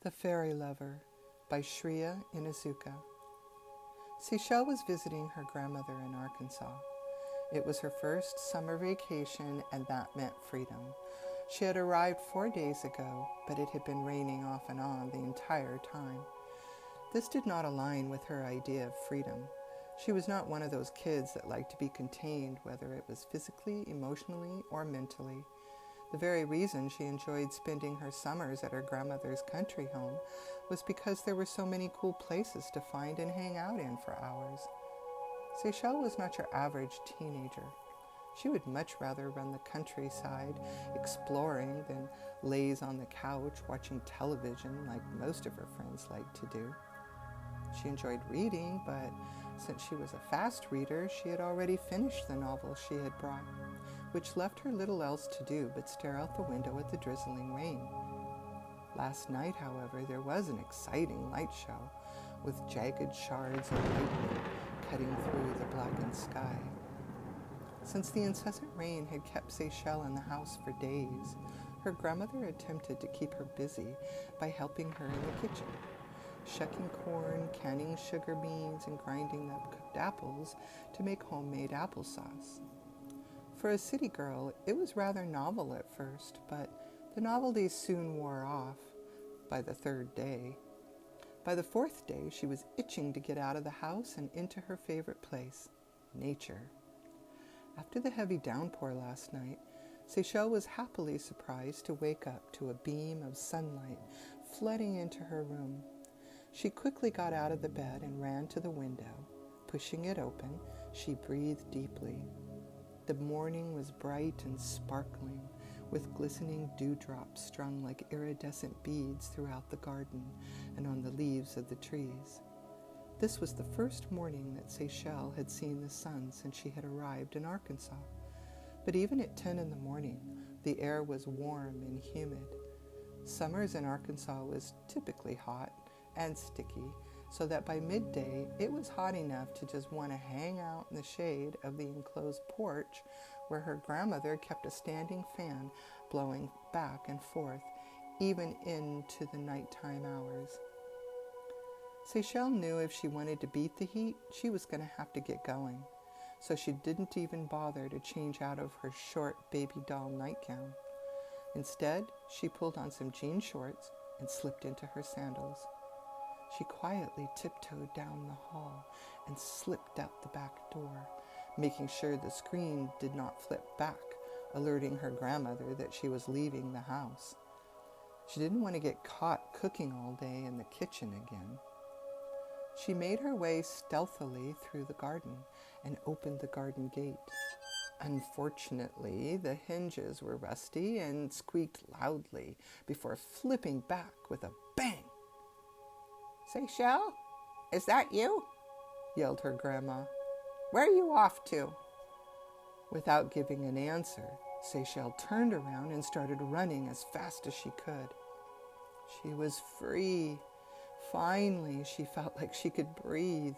The Fairy Lover by Shreya Inuzuka. Seychelle was visiting her grandmother in Arkansas. It was her first summer vacation, and that meant freedom. She had arrived 4 days ago, but it had been raining off and on the entire time. This did not align with her idea of freedom. She was not one of those kids that liked to be contained, whether it was physically, emotionally, or mentally. The very reason she enjoyed spending her summers at her grandmother's country home was because there were so many cool places to find and hang out in for hours. Seychelle was not your average teenager. She would much rather run the countryside exploring than laze on the couch watching television like most of her friends liked to do. She enjoyed reading, but since she was a fast reader, she had already finished the novel she had brought, which left her little else to do but stare out the window at the drizzling rain. Last night, however, there was an exciting light show, with jagged shards of lightning cutting through the blackened sky. Since the incessant rain had kept Seychelle in the house for days, her grandmother attempted to keep her busy by helping her in the kitchen, shucking corn, canning sugar beans, and grinding up cooked apples to make homemade applesauce. For a city girl, it was rather novel at first, but the novelty soon wore off by the third day. By the fourth day, she was itching to get out of the house and into her favorite place, nature. After the heavy downpour last night, Seychelle was happily surprised to wake up to a beam of sunlight flooding into her room. She quickly got out of the bed and ran to the window. Pushing it open, she breathed deeply. The morning was bright and sparkling, with glistening dewdrops strung like iridescent beads throughout the garden and on the leaves of the trees. This was the first morning that Seychelle had seen the sun since she had arrived in Arkansas. But even at 10 in the morning, the air was warm and humid. Summers in Arkansas was typically hot and sticky, so that by midday it was hot enough to just want to hang out in the shade of the enclosed porch where her grandmother kept a standing fan blowing back and forth, even into the nighttime hours. Seychelle knew if she wanted to beat the heat, she was going to have to get going, so she didn't even bother to change out of her short baby doll nightgown. Instead, she pulled on some jean shorts and slipped into her sandals. She quietly tiptoed down the hall and slipped out the back door, making sure the screen did not flip back, alerting her grandmother that she was leaving the house. She didn't want to get caught cooking all day in the kitchen again. She made her way stealthily through the garden and opened the garden gate. Unfortunately, the hinges were rusty and squeaked loudly before flipping back with a bang. "Seychelle, is that you?" yelled her grandma. "Where are you off to?" Without giving an answer, Seychelle turned around and started running as fast as she could. She was free. Finally, she felt like she could breathe.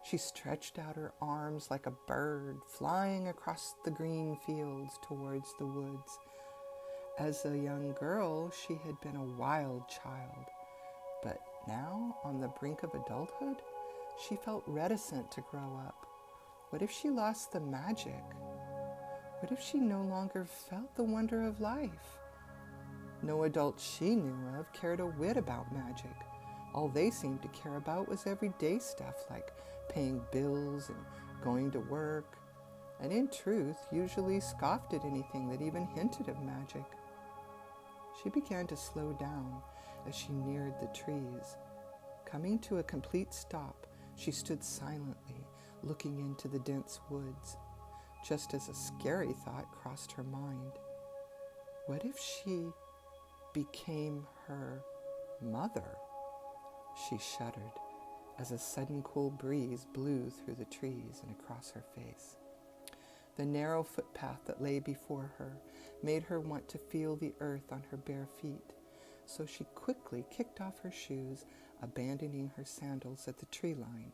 She stretched out her arms like a bird, flying across the green fields towards the woods. As a young girl, she had been a wild child, but now, on the brink of adulthood, she felt reticent to grow up. What if she lost the magic? What if she no longer felt the wonder of life? No adult she knew of cared a whit about magic. All they seemed to care about was everyday stuff like paying bills and going to work, and in truth, usually scoffed at anything that even hinted of magic. She began to slow down as she neared the trees. Coming to a complete stop, she stood silently, looking into the dense woods, just as a scary thought crossed her mind. What if she became her mother? She shuddered as a sudden cool breeze blew through the trees and across her face. The narrow footpath that lay before her made her want to feel the earth on her bare feet, so she quickly kicked off her shoes, abandoning her sandals at the tree line.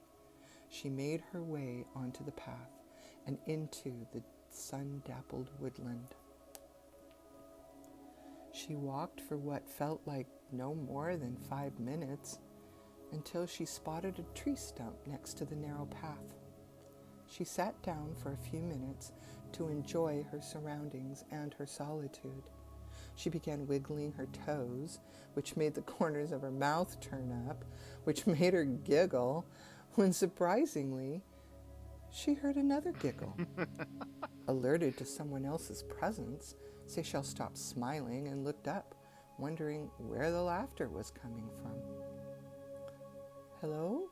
She made her way onto the path and into the sun-dappled woodland. She She walked for what felt like no more than 5 minutes until she spotted a tree stump next to the narrow path. She sat down for a few minutes to enjoy her surroundings and her solitude. She began wiggling her toes, which made the corners of her mouth turn up, which made her giggle, when surprisingly, she heard another giggle. Alerted to someone else's presence, Seychelle stopped smiling and looked up, wondering where the laughter was coming from. "Hello?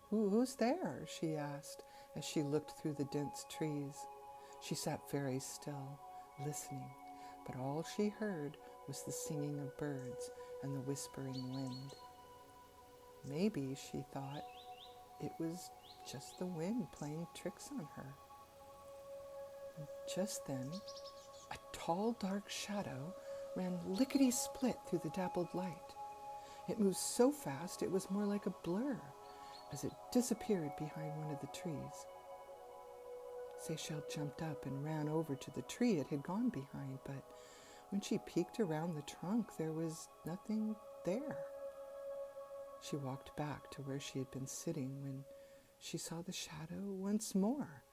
Who's there?" she asked as she looked through the dense trees. She sat very still, listening, but all she heard was the singing of birds and the whispering wind. Maybe, she thought, it was just the wind playing tricks on her. And just then, a tall, dark shadow ran lickety-split through the dappled light. It moved so fast it was more like a blur as it disappeared behind one of the trees. Seychelle jumped up and ran over to the tree it had gone behind, but when she peeked around the trunk, there was nothing there. She walked back to where she had been sitting when she saw the shadow once more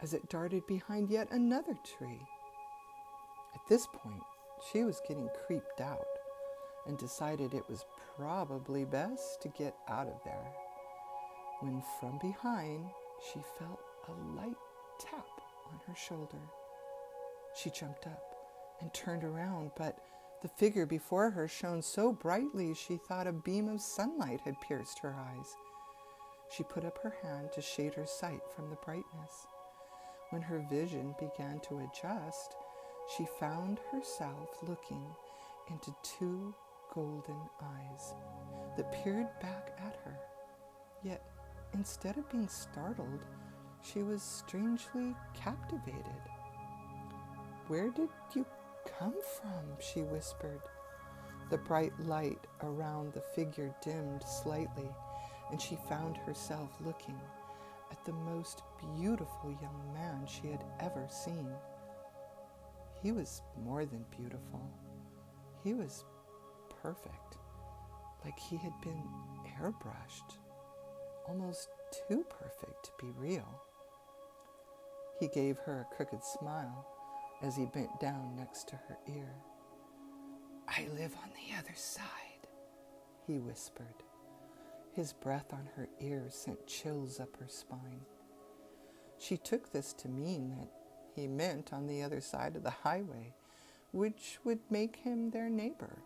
as it darted behind yet another tree. At this point, she was getting creeped out and decided it was probably best to get out of there, when from behind she felt a light tap on her shoulder. She jumped up and turned around, but the figure before her shone so brightly she thought a beam of sunlight had pierced her eyes. She put up her hand to shade her sight from the brightness. When her vision began to adjust, she found herself looking into 2 golden eyes that peered back at her. Yet, instead of being startled, she was strangely captivated. "Where did you come from?" she whispered. The bright light around the figure dimmed slightly, and she found herself looking at the most beautiful young man she had ever seen. He was more than beautiful. He was perfect, like he had been airbrushed, almost too perfect to be real. He gave her a crooked smile as he bent down next to her ear. "I live on the other side," he whispered. His breath on her ear sent chills up her spine. She took this to mean that he meant on the other side of the highway, which would make him their neighbor.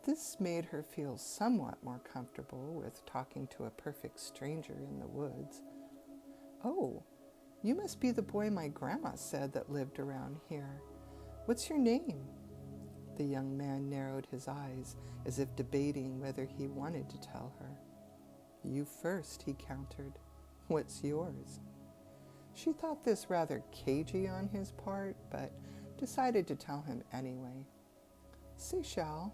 This made her feel somewhat more comfortable with talking to a perfect stranger in the woods. "Oh, you must be the boy my grandma said that lived around here. What's your name?" The young man narrowed his eyes as if debating whether he wanted to tell her. "You first," he countered. "What's yours?" She thought this rather cagey on his part, but decided to tell him anyway. "Seychelle."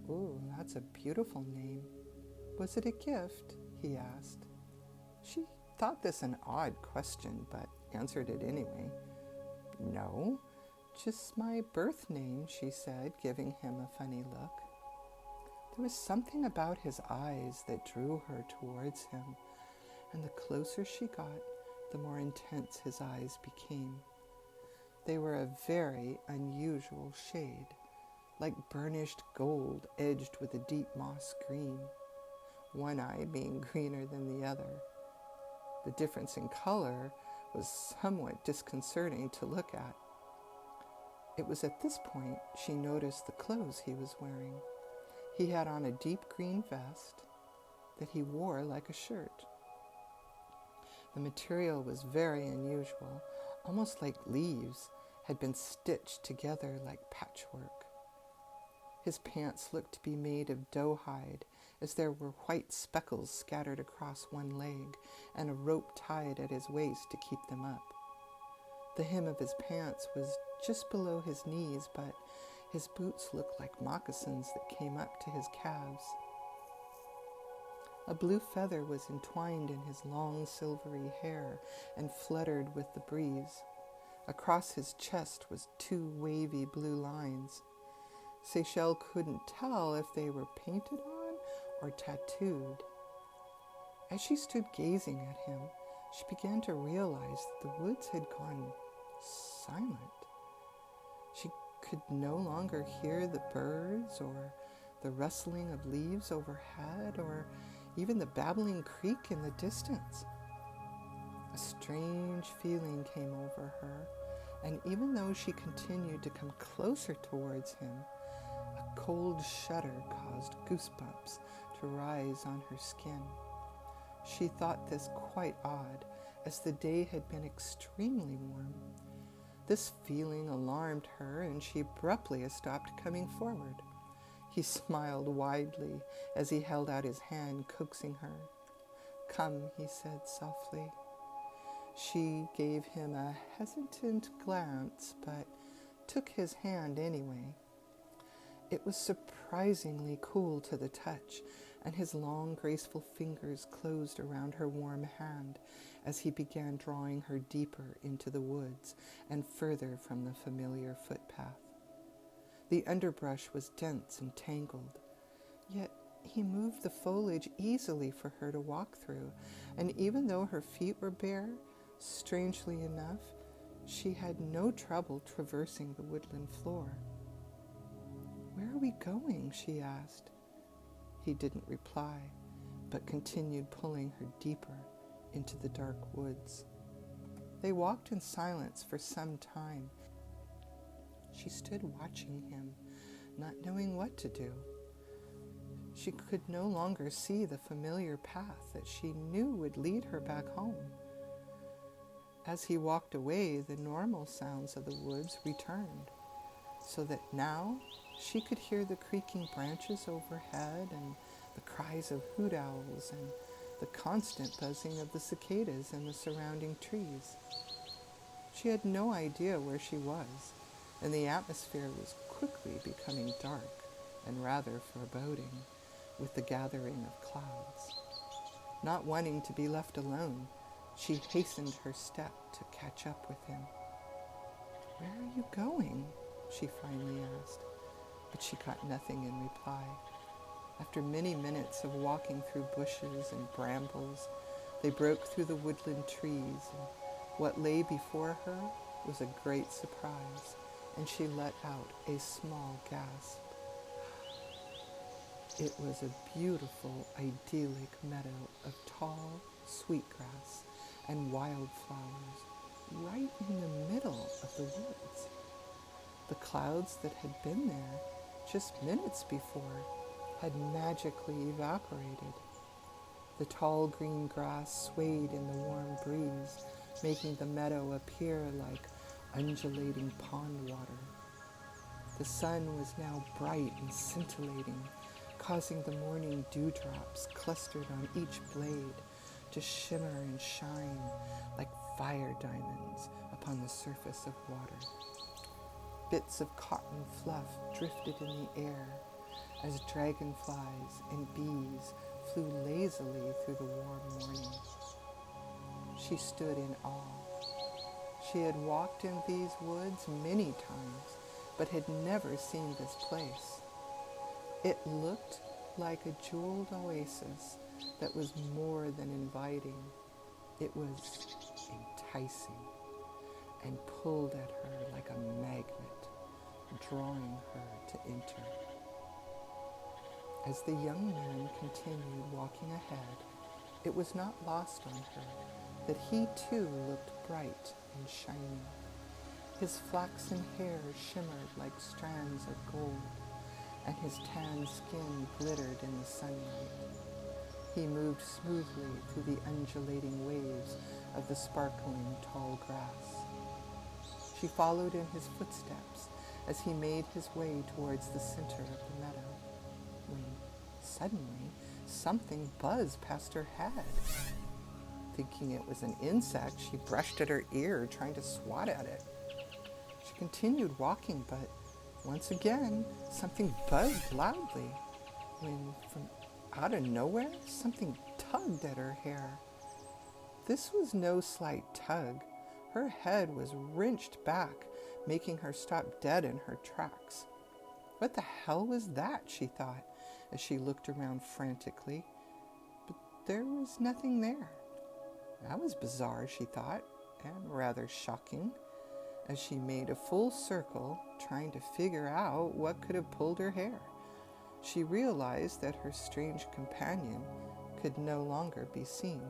"Ooh, that's a beautiful name. Was it a gift?" he asked. She thought this an odd question, but answered it anyway. "No, just my birth name," she said, giving him a funny look. There was something about his eyes that drew her towards him, and the closer she got, the more intense his eyes became. They were a very unusual shade, like burnished gold edged with a deep moss green, one eye being greener than the other. The difference in color was somewhat disconcerting to look at. It was at this point she noticed the clothes he was wearing. He had on a deep green vest that he wore like a shirt. The material was very unusual, almost like leaves had been stitched together like patchwork. His pants looked to be made of doe hide, as there were white speckles scattered across one leg and a rope tied at his waist to keep them up. The hem of his pants was just below his knees, but his boots looked like moccasins that came up to his calves. A blue feather was entwined in his long silvery hair and fluttered with the breeze. Across his chest was 2 wavy blue lines. Seychelle couldn't tell if they were painted on or tattooed. As she stood gazing at him, she began to realize that the woods had gone silent. She could no longer hear the birds or the rustling of leaves overhead or even the babbling creek in the distance. A strange feeling came over her, and even though she continued to come closer towards him, a cold shudder caused goosebumps to rise on her skin. She thought this quite odd, as the day had been extremely warm. This feeling alarmed her, and she abruptly stopped coming forward. He smiled widely as he held out his hand, coaxing her. "Come," he said softly. She gave him a hesitant glance, but took his hand anyway. It was surprisingly cool to the touch, and his long, graceful fingers closed around her warm hand as he began drawing her deeper into the woods and further from the familiar footpath. The underbrush was dense and tangled, yet he moved the foliage easily for her to walk through, and even though her feet were bare, strangely enough, she had no trouble traversing the woodland floor. "Where are we going?" she asked. He didn't reply, but continued pulling her deeper into the dark woods. They walked in silence for some time. She stood watching him, not knowing what to do. She could no longer see the familiar path that she knew would lead her back home. As he walked away, the normal sounds of the woods returned, so that now she could hear the creaking branches overhead and the cries of hoot owls and the constant buzzing of the cicadas in the surrounding trees. She had no idea where she was, and the atmosphere was quickly becoming dark and rather foreboding with the gathering of clouds. Not wanting to be left alone, she hastened her step to catch up with him. "Where are you going?" she finally asked, but she got nothing in reply. After many minutes of walking through bushes and brambles, they broke through the woodland trees, and what lay before her was a great surprise, and she let out a small gasp. It was a beautiful, idyllic meadow of tall sweetgrass and wildflowers right in the middle of the woods. The clouds that had been there just minutes before had magically evaporated. The tall green grass swayed in the warm breeze, making the meadow appear like undulating pond water. The sun was now bright and scintillating, causing the morning dewdrops clustered on each blade to shimmer and shine like fire diamonds upon the surface of water. Bits of cotton fluff drifted in the air as dragonflies and bees flew lazily through the warm morning. She stood in awe. She had walked in these woods many times, but had never seen this place. It looked like a jeweled oasis that was more than inviting. It was enticing and pulled at her like a magnet, drawing her to enter. As the young man continued walking ahead, it was not lost on her that he too looked bright and shiny. His flaxen hair shimmered like strands of gold, and his tan skin glittered in the sunlight. He moved smoothly through the undulating waves of the sparkling tall grass. She followed in his footsteps as he made his way towards the center of the meadow, when suddenly something buzzed past her head. Thinking it was an insect, she brushed at her ear, trying to swat at it. She continued walking, but once again, something buzzed loudly, when from out of nowhere, something tugged at her hair. This was no slight tug. Her head was wrenched back, making her stop dead in her tracks. What the hell was that, she thought, as she looked around frantically. But there was nothing there. That was bizarre, she thought, and rather shocking, as she made a full circle, trying to figure out what could have pulled her hair. She realized that her strange companion could no longer be seen.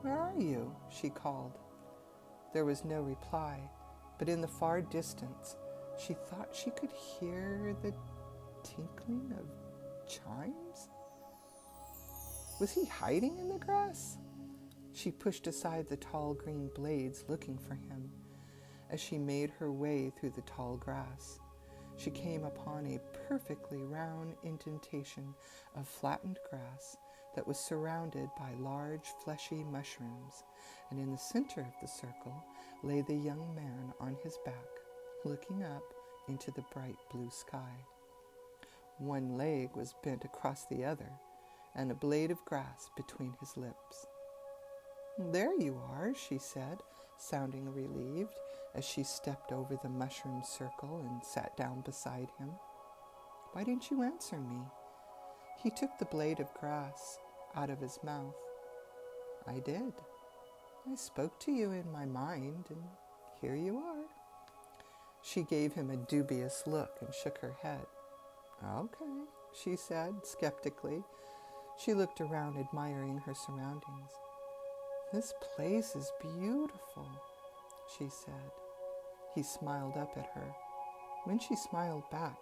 "Where are you?" she called. There was no reply, but in the far distance, she thought she could hear the tinkling of chimes. Was he hiding in the grass? She pushed aside the tall green blades, looking for him. As she made her way through the tall grass, she came upon a perfectly round indentation of flattened grass that was surrounded by large fleshy mushrooms, and in the center of the circle lay the young man on his back, looking up into the bright blue sky. One leg was bent across the other, and a blade of grass between his lips. "There you are," she said, sounding relieved as she stepped over the mushroom circle and sat down beside him. "Why didn't you answer me?" He took the blade of grass out of his mouth. "I did. I spoke to you in my mind, and here you are." She gave him a dubious look and shook her head. "Okay," she said skeptically. She looked around, admiring her surroundings. "This place is beautiful," she said. He smiled up at her. When she smiled back,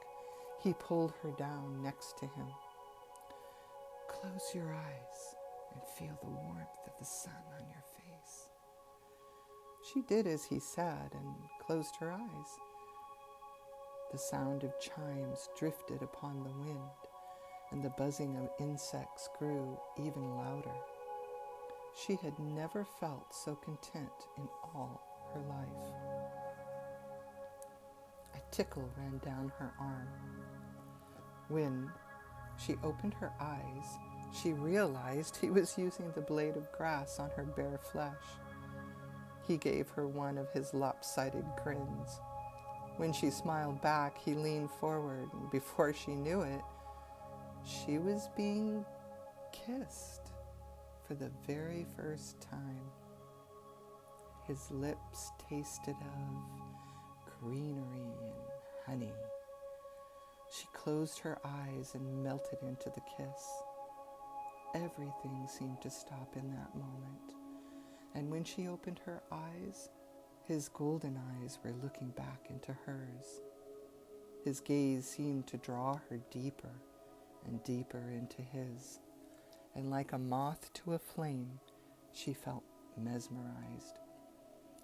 he pulled her down next to him. "Close your eyes and feel the warmth of the sun on your face." She did as he said and closed her eyes. The sound of chimes drifted upon the wind, and the buzzing of insects grew even louder. She had never felt so content in all her life. A tickle ran down her arm. When she opened her eyes, she realized he was using the blade of grass on her bare flesh. He gave her one of his lopsided grins. When she smiled back, he leaned forward, and before she knew it, she was being kissed for the very first time. His lips tasted of greenery and honey. She closed her eyes and melted into the kiss. Everything seemed to stop in that moment, and when she opened her eyes, his golden eyes were looking back into hers. His gaze seemed to draw her deeper and deeper into his, and like a moth to a flame, she felt mesmerized.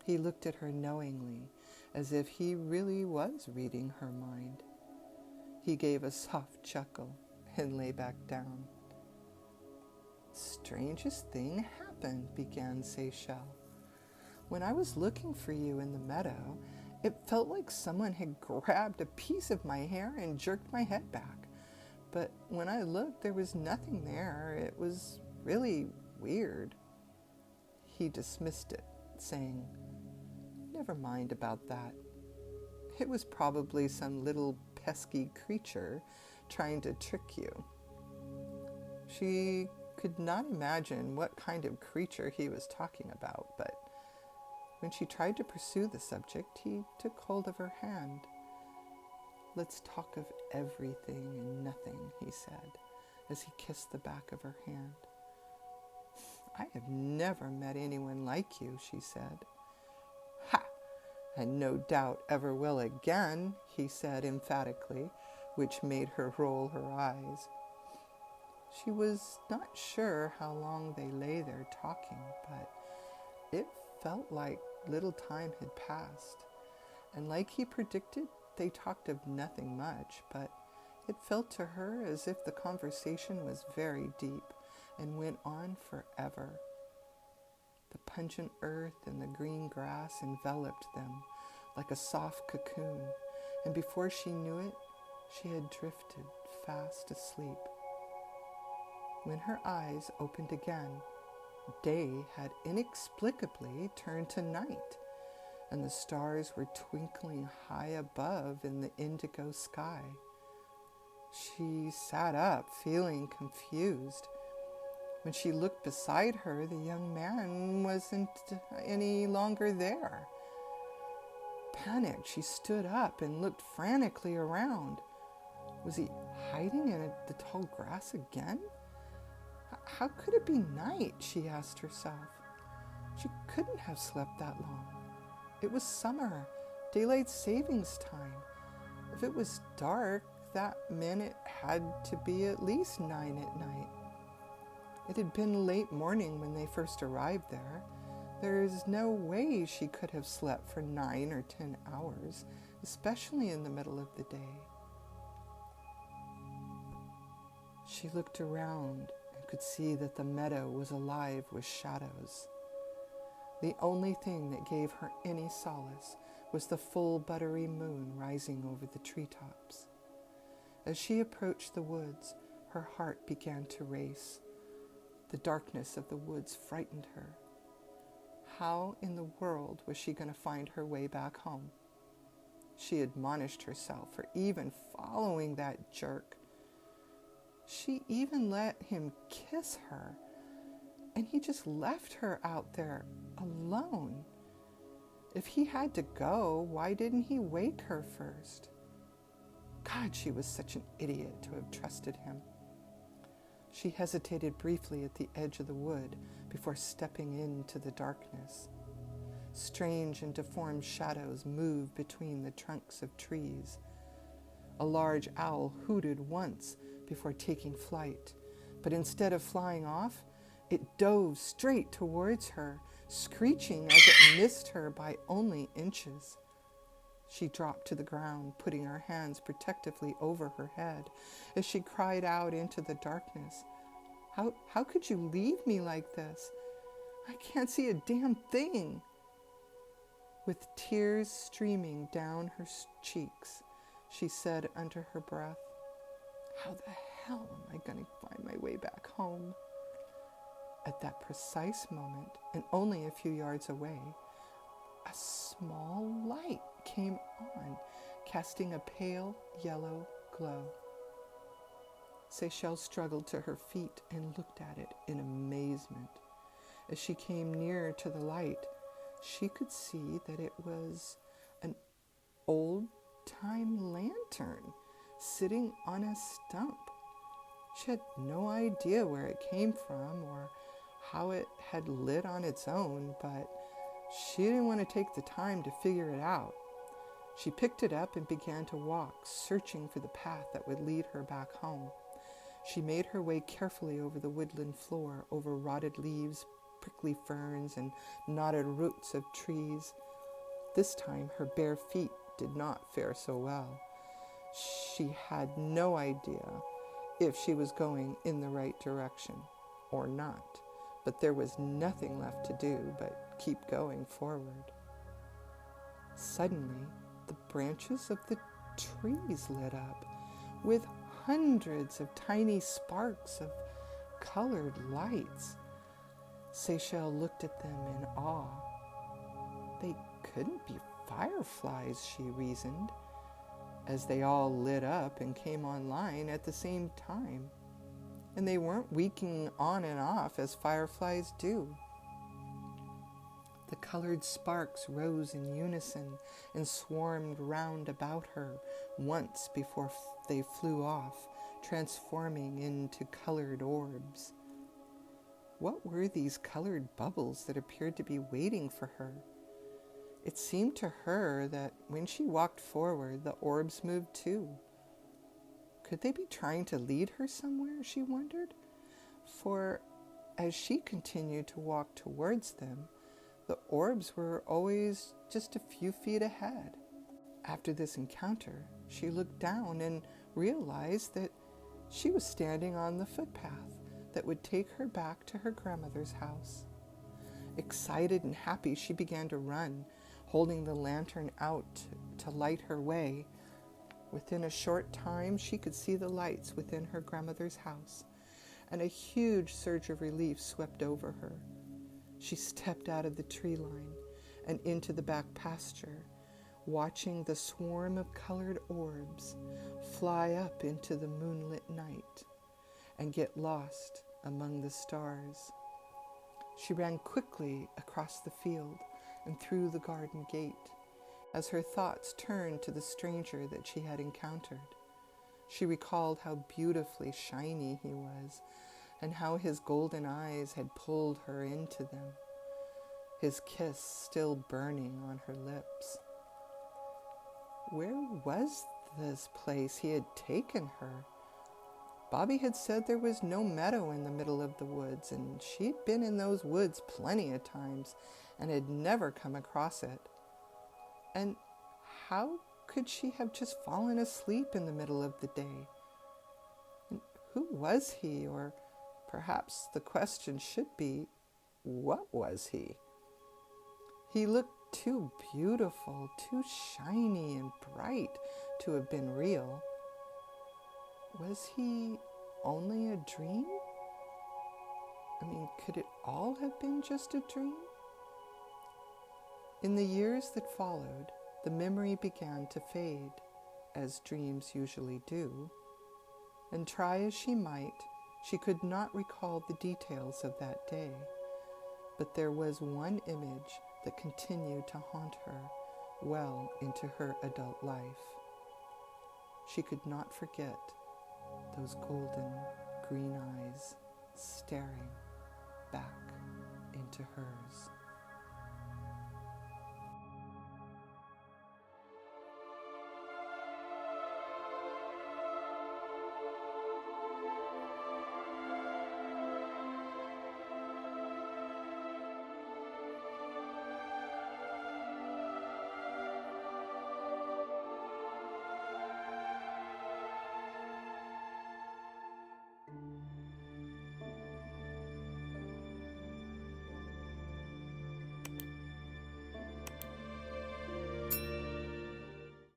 He looked at her knowingly, as if he really was reading her mind. He gave a soft chuckle and lay back down. "Strangest thing happened," began Seychelle. "When I was looking for you in the meadow, it felt like someone had grabbed a piece of my hair and jerked my head back. But when I looked, there was nothing there. It was really weird." He dismissed it, saying, "Never mind about that. It was probably some little pesky creature trying to trick you." She could not imagine what kind of creature he was talking about, but when she tried to pursue the subject, he took hold of her hand. "Let's talk of everything and nothing," he said, as he kissed the back of her hand. "I have never met anyone like you," she said. "Ha! And no doubt ever will again," he said emphatically, which made her roll her eyes. She was not sure how long they lay there talking, but it felt like little time had passed. And like he predicted, they talked of nothing much, but it felt to her as if the conversation was very deep and went on forever. The pungent earth and the green grass enveloped them like a soft cocoon, and before she knew it, she had drifted fast asleep. When her eyes opened again, day had inexplicably turned to night, and the stars were twinkling high above in the indigo sky. She sat up, feeling confused. When she looked beside her, the young man wasn't any longer there. Panicked, she stood up and looked frantically around. Was he hiding in the tall grass again? How could it be night, she asked herself. She couldn't have slept that long. It was summer, daylight savings time. If it was dark, that meant it had to be at least 9 at night. It had been late morning when they first arrived there. There's no way she could have slept for 9 or 10 hours, especially in the middle of the day. She looked around and could see that the meadow was alive with shadows. The only thing that gave her any solace was the full buttery moon rising over the treetops. As she approached the woods, her heart began to race. The darkness of the woods frightened her. How in the world was she going to find her way back home? She admonished herself for even following that jerk. She even let him kiss her, and he just left her out there alone. If he had to go, why didn't he wake her first? God, she was such an idiot to have trusted him. She hesitated briefly at the edge of the wood before stepping into the darkness. Strange and deformed shadows moved between the trunks of trees. A large owl hooted once before taking flight, but instead of flying off, it dove straight towards her, screeching as it missed her by only inches. She dropped to the ground, putting her hands protectively over her head as she cried out into the darkness. How could you leave me like this? I can't see a damn thing. With tears streaming down her cheeks, she said under her breath, "How the hell am I going to find my way back home?" At that precise moment, and only a few yards away, a small light came on, casting a pale yellow glow. Seychelle struggled to her feet and looked at it in amazement. As she came nearer to the light, she could see that it was an old-time lantern sitting on a stump. She had no idea where it came from or how it had lit on its own, but she didn't want to take the time to figure it out. She picked it up and began to walk, searching for the path that would lead her back home. She made her way carefully over the woodland floor, over rotted leaves, prickly ferns, and knotted roots of trees. This time her bare feet did not fare so well. She had no idea if she was going in the right direction or not, but there was nothing left to do but keep going forward. Suddenly, the branches of the trees lit up with hundreds of tiny sparks of colored lights. Seychelle looked at them in awe. They couldn't be fireflies, she reasoned, as they all lit up and came online at the same time. And they weren't winking on and off as fireflies do. The colored sparks rose in unison and swarmed round about her once before they flew off, transforming into colored orbs. What were these colored bubbles that appeared to be waiting for her? It seemed to her that when she walked forward, the orbs moved too. Could they be trying to lead her somewhere, she wondered? For as she continued to walk towards them, the orbs were always just a few feet ahead. After this encounter, she looked down and realized that she was standing on the footpath that would take her back to her grandmother's house. Excited and happy, she began to run, holding the lantern out to light her way. Within a short time, she could see the lights within her grandmother's house, and a huge surge of relief swept over her. She stepped out of the tree line and into the back pasture, watching the swarm of colored orbs fly up into the moonlit night and get lost among the stars. She ran quickly across the field and through the garden gate as her thoughts turned to the stranger that she had encountered. She recalled how beautifully shiny he was and how his golden eyes had pulled her into them, his kiss still burning on her lips. Where was this place he had taken her? Bobby had said there was no meadow in the middle of the woods, and she'd been in those woods plenty of times and had never come across it. And how could she have just fallen asleep in the middle of the day? And who was he? Or perhaps the question should be, what was he? He looked too beautiful, too shiny and bright to have been real. Was he only a dream? Could it all have been just a dream? In the years that followed, the memory began to fade, as dreams usually do, and try as she might, she could not recall the details of that day. But there was one image that continued to haunt her well into her adult life. She could not forget those golden green eyes staring back into hers.